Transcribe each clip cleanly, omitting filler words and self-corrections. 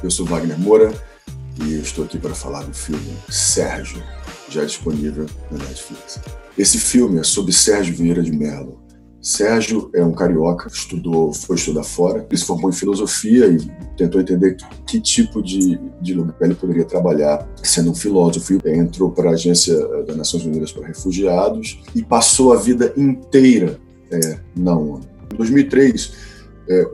Eu sou Wagner Moura e eu estou aqui para falar do filme Sérgio, já disponível na Netflix. Esse filme é sobre Sérgio Vieira de Mello. Sérgio é um carioca, foi estudar fora, ele se formou em filosofia e tentou entender que tipo de lugar ele poderia trabalhar. Sendo um filósofo, entrou para a Agência das Nações Unidas para Refugiados e passou a vida inteira na ONU. Em 2003,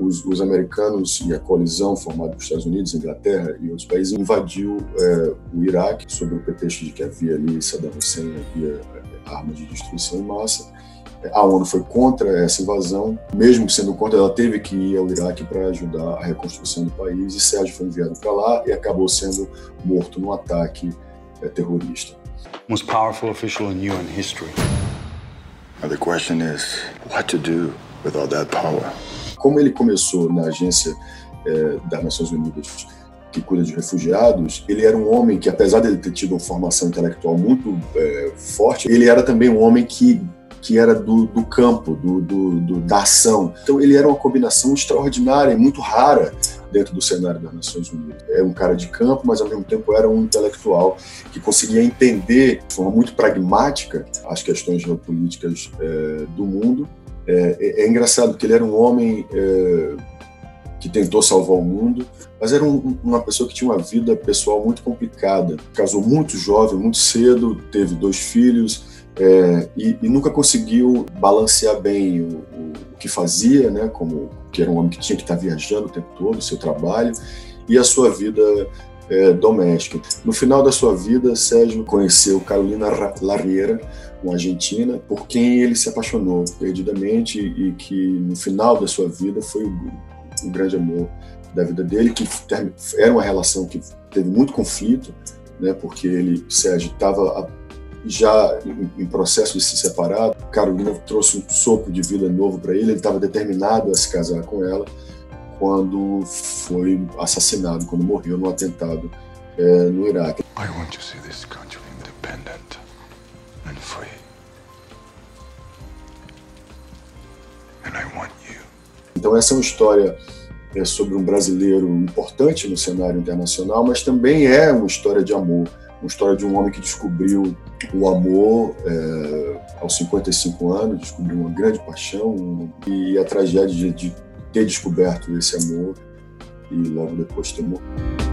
os americanos e a coalizão formada pelos Estados Unidos, Inglaterra e outros países invadiu o Iraque sob o pretexto de que havia ali Saddam Hussein, havia armas de destruição em massa. A ONU foi contra essa invasão, mesmo sendo contra, ela teve que ir ao Iraque para ajudar a reconstrução do país, e Sérgio foi enviado para lá e acabou sendo morto num ataque terrorista. Most powerful official in UN history. Now the question is, what to do with all that power? Como ele começou na Agência das Nações Unidas que cuida de refugiados, ele era um homem que, apesar de ele ter tido uma formação intelectual muito forte, ele era também um homem que era do campo, da ação. Então ele era uma combinação extraordinária e muito rara dentro do cenário das Nações Unidas. É um cara de campo, mas ao mesmo tempo era um intelectual que conseguia entender de forma muito pragmática as questões geopolíticas do mundo. É engraçado que ele era um homem que tentou salvar o mundo, mas era uma pessoa que tinha uma vida pessoal muito complicada. Casou muito jovem, muito cedo, teve 2 filhos, e nunca conseguiu balancear bem o que fazia, né, que era um homem que tinha que estar viajando o tempo todo, o seu trabalho, e a sua vida doméstica. No final da sua vida, Sérgio conheceu Carolina Larriera, uma argentina, por quem ele se apaixonou perdidamente e que no final da sua vida foi o grande amor da vida dele, que era uma relação que teve muito conflito, né, porque Sérgio estava já em processo de se separar. Carolina trouxe um sopro de vida novo para ele estava determinado a se casar com ela quando foi assassinado, quando morreu no atentado no Iraque. I want to see this country independent and free. And I want you. Então essa é uma história sobre um brasileiro importante no cenário internacional, mas também é uma história de amor, uma história de um homem que descobriu o amor aos 55 anos, descobriu uma grande paixão e a tragédia de ter descoberto esse amor e logo depois ter morrido.